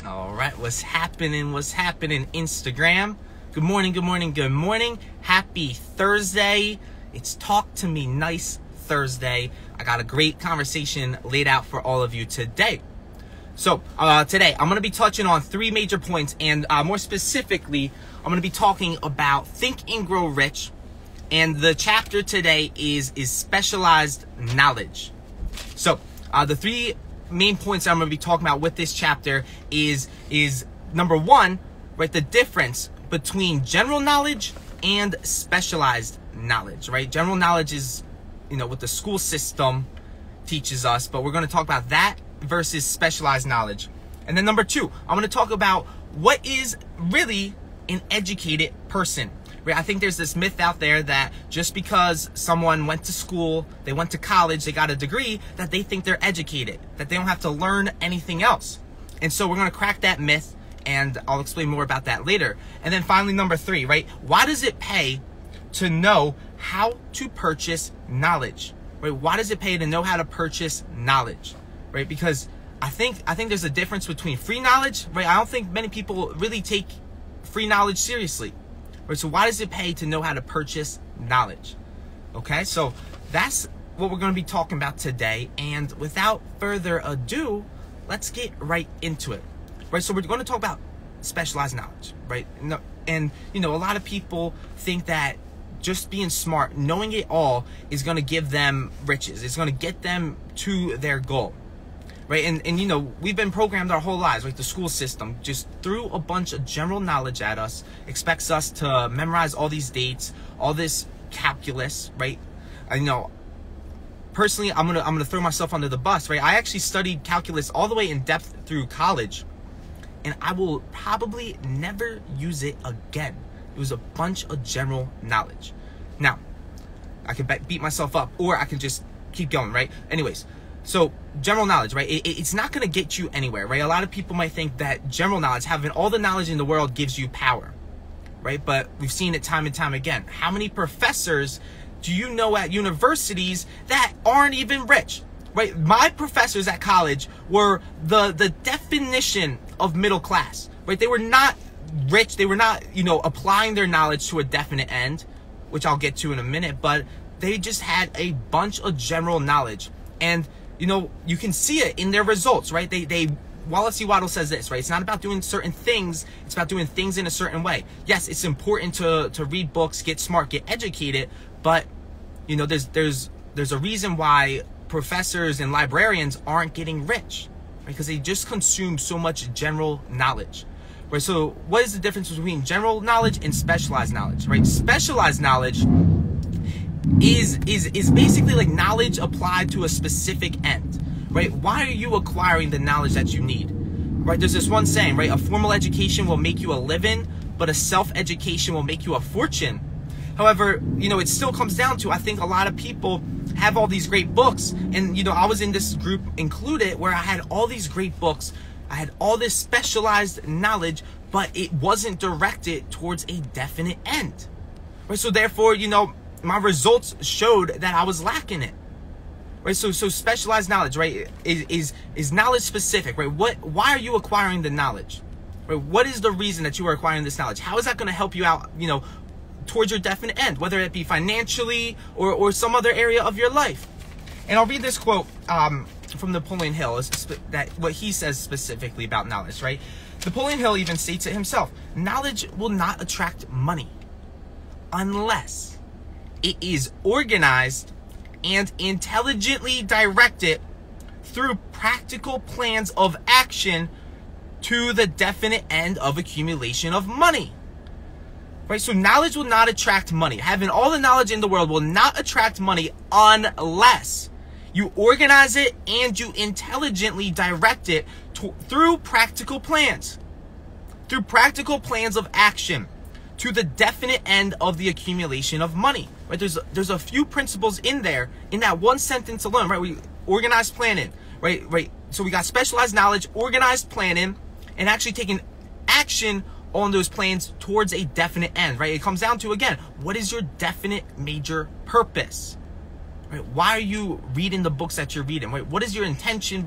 All right, what's happening? What's happening, Instagram? Good morning, good morning, good morning. Happy Thursday. It's Talk to Me Nice Thursday. I got a great conversation laid out for all of you today. So today, I'm going to be touching on three major points, and more specifically, I'm going to be talking about Think and Grow Rich, and the chapter today is specialized knowledge. So the three main points I'm going to be talking about with this chapter is number one, right, the difference between general knowledge and specialized knowledge, right? General knowledge is, what the school system teaches us, but we're going to talk about that versus specialized knowledge. And then number two, I'm going to talk about what is really an educated person. Right? I think there's this myth out there that just because someone went to school, they went to college, they got a degree, that they think they're educated, that they don't have to learn anything else. And so we're going to crack that myth, and I'll explain more about that later. And then finally, number three, right? Why does it pay to know how to purchase knowledge? Right? Why does it pay to know how to purchase knowledge? Right? Because I think there's a difference between free knowledge, right? I don't think many people really take free knowledge seriously. Right, so why does it pay to know how to purchase knowledge? Okay, so that's what we're going to be talking about today. And without further ado, let's get right into it. Right, so we're going to talk about specialized knowledge, right? And a lot of people think that just being smart, knowing it all, is going to give them riches. It's going to get them to their goal. Right, and we've been programmed our whole lives, like the school system just threw a bunch of general knowledge at us, expects us to memorize all these dates, all this calculus, right? Personally, I'm gonna throw myself under the bus, right? I actually studied calculus all the way in depth through college, and I will probably never use it again. It was a bunch of general knowledge. Now, I can beat myself up, or I can just keep going, right? Anyways. So general knowledge, right? It's not going to get you anywhere, right? A lot of people might think that general knowledge, having all the knowledge in the world, gives you power, right? But we've seen it time and time again. How many professors do you know at universities that aren't even rich, right? My professors at college were the definition of middle class, right? They were not rich. They were not, applying their knowledge to a definite end, which I'll get to in a minute, but they just had a bunch of general knowledge. And you can see it in their results, right? Wallace C. Waddle says this, right? It's not about doing certain things. It's about doing things in a certain way. Yes, it's important to read books, get smart, get educated, but there's a reason why professors and librarians aren't getting rich, right? Because they just consume so much general knowledge, right? So what is the difference between general knowledge and specialized knowledge, right? Specialized knowledge is basically like knowledge applied to a specific end, right? Why are you acquiring the knowledge that you need, right? There's this one saying, right? A formal education will make you a living, but a self-education will make you a fortune. However, it still comes down to, I think a lot of people have all these great books, and I was in this group included where I had all these great books, I had all this specialized knowledge, but it wasn't directed towards a definite end, right? So therefore, my results showed that I was lacking it, right? So specialized knowledge, right, is knowledge specific, right? Why are you acquiring the knowledge, right? What is the reason that you are acquiring this knowledge? How is that going to help you out, towards your definite end, whether it be financially or some other area of your life? And I'll read this quote from Napoleon Hill, that what he says specifically about knowledge, right? Napoleon Hill even states it himself: knowledge will not attract money unless it is organized and intelligently directed through practical plans of action to the definite end of accumulation of money. Right? So knowledge will not attract money. Having all the knowledge in the world will not attract money unless you organize it and you intelligently direct it through practical plans. Through practical plans of action to the definite end of the accumulation of money. Right? There's a few principles in there, in that one sentence alone, right? We organized planning, right? So we got specialized knowledge, organized planning, and actually taking action on those plans towards a definite end, right? It comes down to, again, what is your definite major purpose? Right? Why are you reading the books that you're reading? Right? What is your intention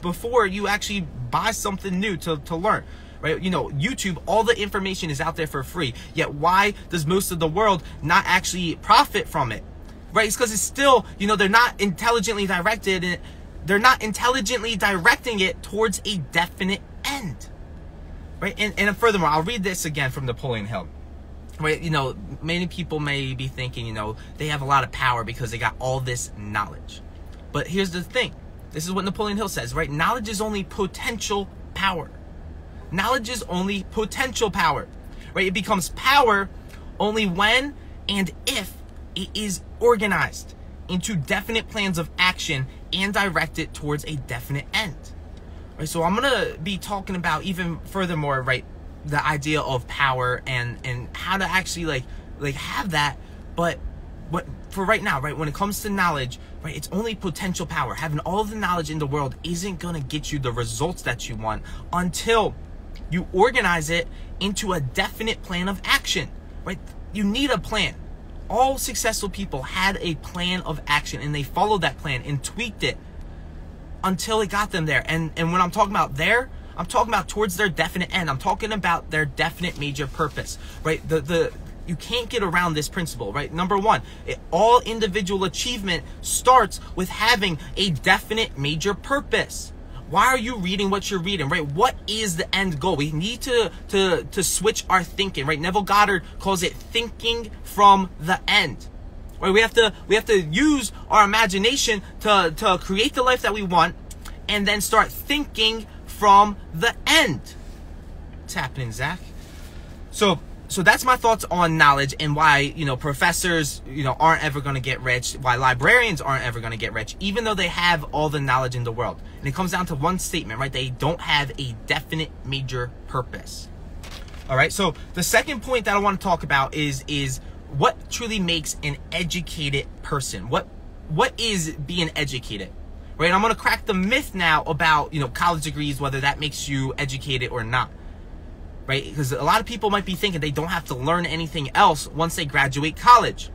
before you actually buy something new to learn. Right? You know, YouTube, all the information is out there for free. Yet why does most of the world not actually profit from it? Right? It's because it's still, you know, they're not intelligently directed. They're not intelligently directing it towards a definite end. Right? And furthermore, I'll read this again from Napoleon Hill. Right? You know, many people may be thinking, you know, they have a lot of power because they got all this knowledge. But here's the thing. This is what Napoleon Hill says, right? Knowledge is only potential power. Knowledge is only potential power, right? It becomes power only when and if it is organized into definite plans of action and directed towards a definite end, right? So I'm going to be talking about even furthermore, right, the idea of power and how to actually like have that. But for right now, right, when it comes to knowledge, right, it's only potential power. Having all the knowledge in the world isn't going to get you the results that you want until you organize it into a definite plan of action, right? You need a plan. All successful people had a plan of action, and they followed that plan and tweaked it until it got them there. And when I'm talking about there, I'm talking about towards their definite end. I'm talking about their definite major purpose, right? You can't get around this principle, right? Number one, all individual achievement starts with having a definite major purpose. Why are you reading what you're reading, right? What is the end goal? We need to switch our thinking, right? Neville Goddard calls it thinking from the end. Right? We have to use our imagination to create the life that we want, and then start thinking from the end. What's happening, Zach? So that's my thoughts on knowledge and why, you know, professors, you know, aren't ever going to get rich, why librarians aren't ever going to get rich, even though they have all the knowledge in the world. And it comes down to one statement, right? They don't have a definite major purpose. All right. So the second point that I want to talk about is what truly makes an educated person. What is being educated? Right? I'm going to crack the myth now about, you know, college degrees, whether that makes you educated or not. Right? Because a lot of people might be thinking they don't have to learn anything else once they graduate college.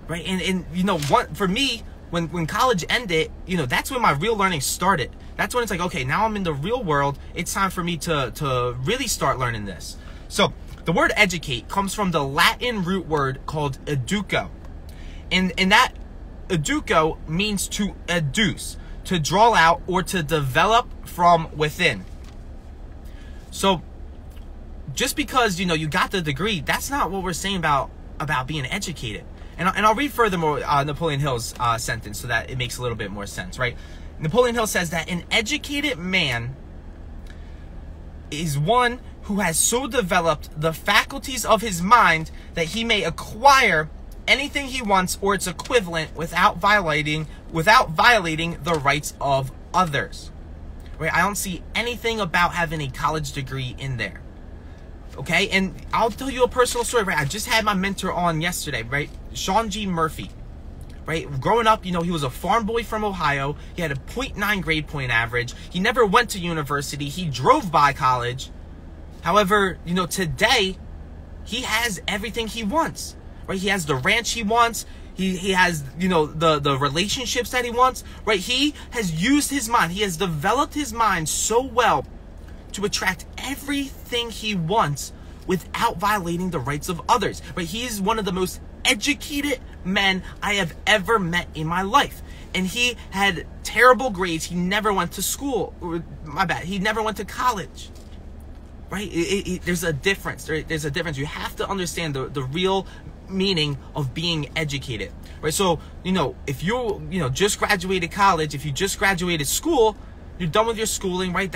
Right? And you know, for me, when college ended, you know, that's when my real learning started. That's when it's like, okay, now I'm in the real world. It's time for me to really start learning this. So the word educate comes from the Latin root word called educo. And that educo means to educe, to draw out, or to develop from within. So just because, you know, you got the degree, that's not what we're saying about being educated. And I'll read furthermore Napoleon Hill's sentence so that it makes a little bit more sense, right? Napoleon Hill says that an educated man is one who has so developed the faculties of his mind that he may acquire anything he wants or its equivalent without violating the rights of others. Right? I don't see anything about having a college degree in there. Okay, and I'll tell you a personal story, right? I just had my mentor on yesterday, right? Sean G. Murphy, right? Growing up, you know, he was a farm boy from Ohio. He had a 0.9 grade point average. He never went to university. He drove by college. However, you know, today, he has everything he wants, right? He has the ranch he wants. He has, you know, the relationships that he wants, right? He has used his mind. He has developed his mind so well to attract everything he wants without violating the rights of others, right? He is one of the most educated men I have ever met in my life. And he had terrible grades. He never went to school. My bad. He never went to college, right? There's a difference. There's a difference. You have to understand the real meaning of being educated, right? So, you know, if you just graduated college, if you just graduated school, you're done with your schooling, right?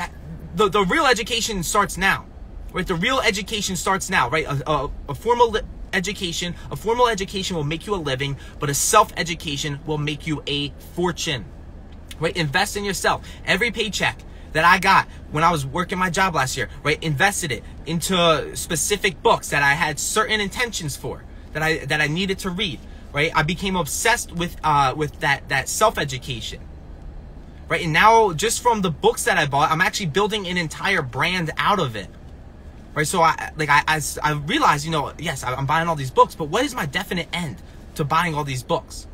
The real education starts now, right? The real education starts now, right? A formal education will make you a living, but a self-education will make you a fortune, right? Invest in yourself. Every paycheck that I got when I was working my job last year, right? Invested it into specific books that I had certain intentions for, that I needed to read, right? I became obsessed with that self-education. Right, and now just from the books that I bought, I'm actually building an entire brand out of it. Right, so I realized, you know, yes, I'm buying all these books, but what is my definite end to buying all these books?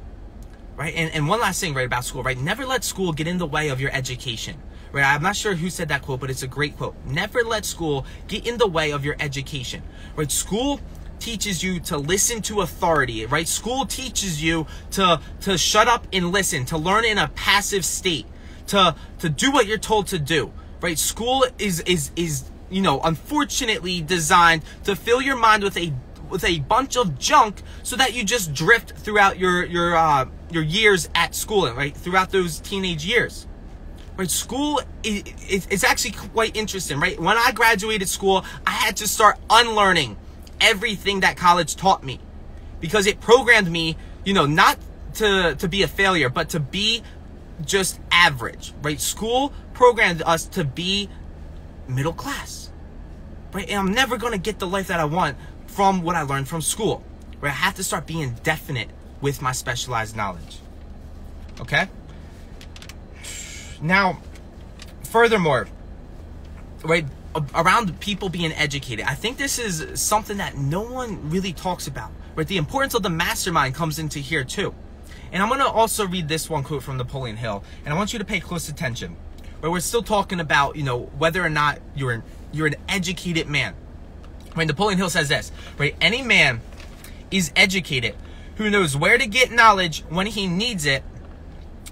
Right, and one last thing, right, about school, right? Never let school get in the way of your education. right? I'm not sure who said that quote, but it's a great quote. Never let school get in the way of your education, right? School teaches you to listen to authority, right? School teaches you to shut up and listen, to learn in a passive state, to do what you're told to do, right? School is unfortunately designed to fill your mind with a bunch of junk so that you just drift throughout your years at school, right? Throughout those teenage years. Right, school is actually quite interesting, right? When I graduated school, I had to start unlearning everything that college taught me, because it programmed me, not to be a failure, but to be just average, right? School programmed us to be middle class, right? And I'm never going to get the life that I want from what I learned from school, right? I have to start being definite with my specialized knowledge, okay? Now, furthermore, right, around people being educated, I think this is something that no one really talks about, right? The importance of the mastermind comes into here too. And I'm going to also read this one quote from Napoleon Hill, and I want you to pay close attention. Right, we're still talking about, whether or not you're an educated man. Right, Napoleon Hill says this, right? Any man is educated who knows where to get knowledge when he needs it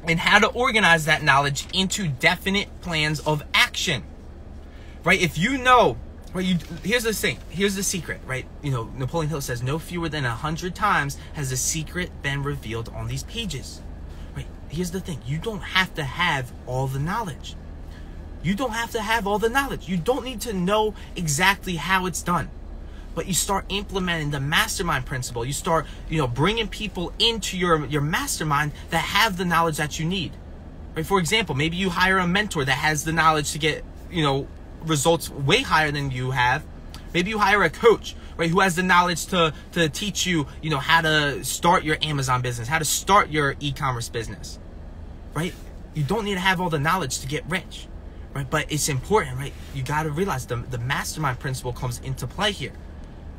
and how to organize that knowledge into definite plans of action. Right? If you know, right, here's the thing, here's the secret, right? Napoleon Hill says no fewer than 100 times has the secret been revealed on these pages. Right? Here's the thing, you don't have to have all the knowledge. You don't have to have all the knowledge. You don't need to know exactly how it's done. But you start implementing the mastermind principle. You start, bringing people into your mastermind that have the knowledge that you need. Right? For example, maybe you hire a mentor that has the knowledge to get, results way higher than you have. Maybe you hire a coach, right, who has the knowledge to teach you, how to start your Amazon business, how to start your e-commerce business, right? You don't need to have all the knowledge to get rich, right? But it's important, right? You got to realize the mastermind principle comes into play here,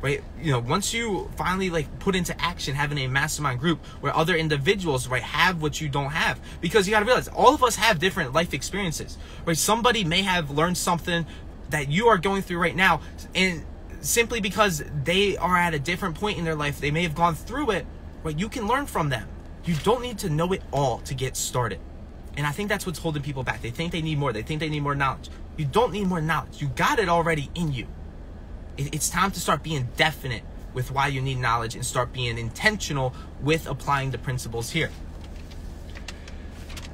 right? Once you finally put into action having a mastermind group where other individuals, right, have what you don't have, because you got to realize all of us have different life experiences, right? Somebody may have learned something that you are going through right now, and simply because they are at a different point in their life, they may have gone through it, right? You can learn from them. You don't need to know it all to get started. And I think that's what's holding people back. They think they need more. They think they need more knowledge. You don't need more knowledge. You got it already in you. It's time to start being definite with why you need knowledge and start being intentional with applying the principles here.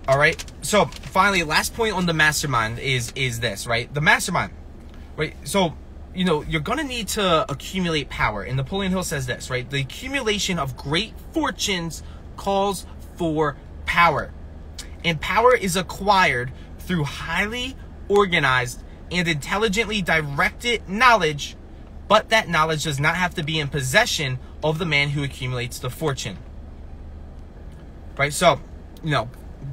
All right. So finally, last point on the mastermind is this, right? The mastermind, right? So, you're going to need to accumulate power. And Napoleon Hill says this, right? The accumulation of great fortunes calls for power. And power is acquired through highly organized and intelligently directed knowledge, but that knowledge does not have to be in possession of the man who accumulates the fortune. Right? So,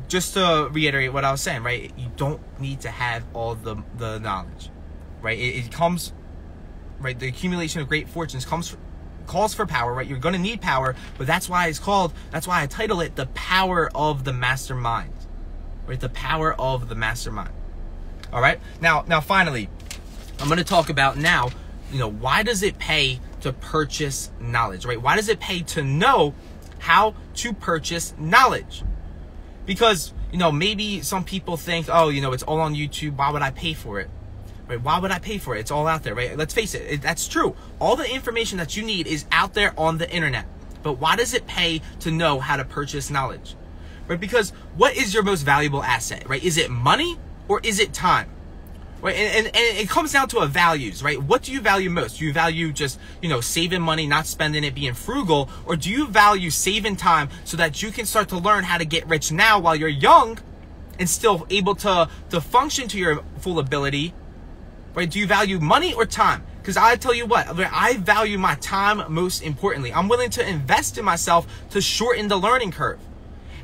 just to reiterate what I was saying, right? You don't need to have all the knowledge, right? It comes, right? The accumulation of great fortunes calls for power, right? You're going to need power, but that's why I title it The Power of the Mastermind, right? The power of the mastermind. All right? Now finally, I'm going to talk about now, why does it pay to purchase knowledge, right? Why does it pay to know how to purchase knowledge? Because, maybe some people think, oh, it's all on YouTube. Why would I pay for it? Right? Why would I pay for it? It's all out there, right? Let's face it, that's true. All the information that you need is out there on the internet. But why does it pay to know how to purchase knowledge? Right? Because what is your most valuable asset, right? Is it money or is it time? Right? And it comes down to values, right? What do you value most? Do you value just, saving money, not spending it, being frugal? Or do you value saving time so that you can start to learn how to get rich now while you're young and still able to function to your full ability? Right? Do you value money or time? Because I tell you what, I value my time most importantly. I'm willing to invest in myself to shorten the learning curve.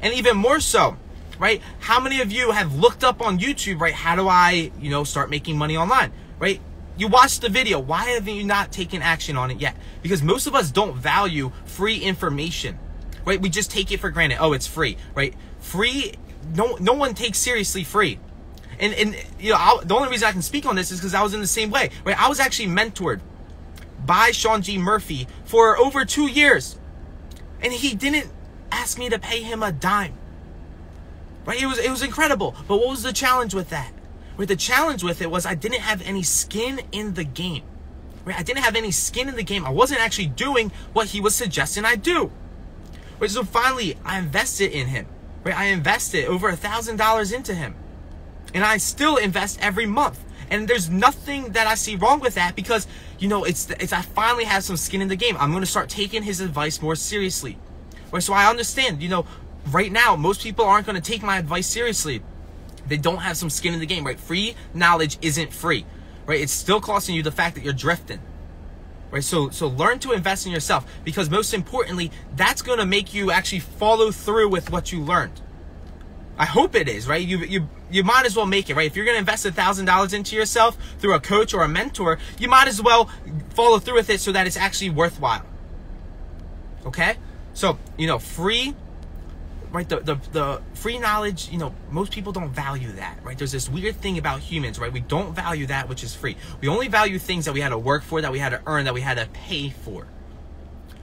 And even more so, right? How many of you have looked up on YouTube, right? How do I, start making money online, right? You watched the video. Why have you not taken action on it yet? Because most of us don't value free information, right? We just take it for granted. Oh, it's free, right? Free, no one takes seriously free. And you know, the only reason I can speak on this is because I was in the same way, right? I was actually mentored by Sean G. Murphy for over 2 years, and he didn't ask me to pay him a dime, right? It was incredible. But what was the challenge with that? Right, the challenge with it was I didn't have any skin in the game. Right, I didn't have any skin in the game. I wasn't actually doing what he was suggesting I do. Right, so finally, I invested in him. Right, I invested over $1,000 into him, and I still invest every month. And there's nothing that I see wrong with that, because you know, it's I finally have some skin in the game. I'm going to start taking his advice more seriously. Right, so I understand. You know, right now most people aren't going to take my advice seriously. They don't have some skin in the game. Right, free knowledge isn't free. Right, it's still costing you the fact that you're drifting. Right, so learn to invest in yourself, because most importantly, that's going to make you actually follow through with what you learned. I hope it is, right? You might as well make it, right? If you're going to invest $1,000 into yourself through a coach or a mentor, you might as well follow through with it so that it's actually worthwhile. Okay? So, you know, free, right? The free knowledge, you know, most people don't value that, right? There's this weird thing about humans, right? We don't value that which is free. We only value things that we had to work for, that we had to earn, that we had to pay for.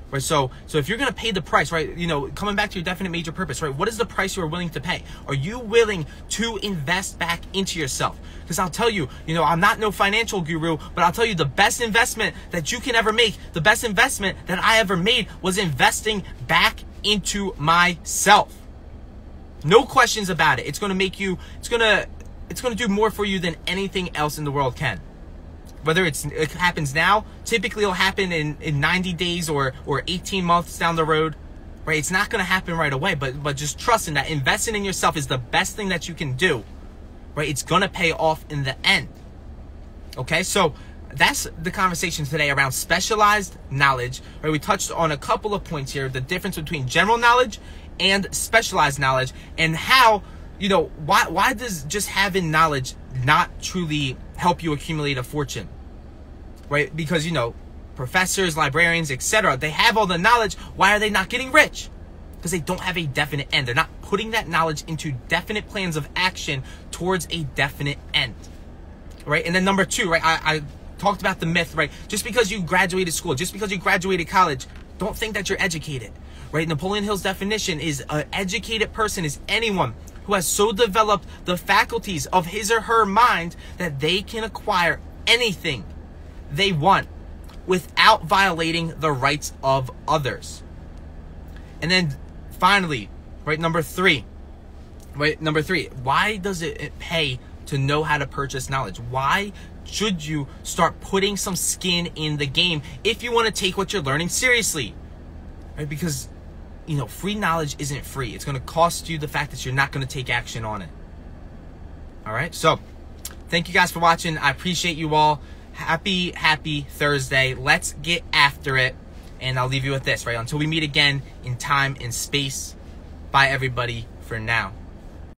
Right, so if you're going to pay the price, right, you know, coming back to your definite major purpose, right, what is the price you're willing to pay? Are you willing to invest back into yourself? Because I'll tell you, you know, I'm not no financial guru, but I'll tell you the best investment that you can ever make, the best investment that I ever made was investing back into myself. No questions about it. It's going to make you, it's going to do more for you than anything else in the world can. Whether it happens now, typically it'll happen in 90 days or 18 months down the road, right? It's not going to happen right away, but just trusting that investing in yourself is the best thing that you can do, right? It's going to pay off in the end. Okay, so that's the conversation today around specialized knowledge, right? We touched on a couple of points here, the difference between general knowledge and specialized knowledge, and how, you know, why does just having knowledge not truly help you accumulate a fortune? Right? Because, you know, professors, librarians, etc., they have all the knowledge. Why are they not getting rich? Because they don't have a definite end. They're not putting that knowledge into definite plans of action towards a definite end. Right? And then number two, right, I talked about the myth, right? Just because you graduated school, just because you graduated college, don't think that you're educated. Right? Napoleon Hill's definition is an educated person is anyone who has so developed the faculties of his or her mind that they can acquire anything they want without violating the rights of others. And then finally, right, number three, why does it pay to know how to purchase knowledge? Why should you start putting some skin in the game if you want to take what you're learning seriously? Right? Because, you know, free knowledge isn't free. It's going to cost you the fact that you're not going to take action on it. All right. So thank you guys for watching. I appreciate you all. Happy Thursday. Let's get after it. And I'll leave you with this, right? Until we meet again in time and space. Bye, everybody, for now.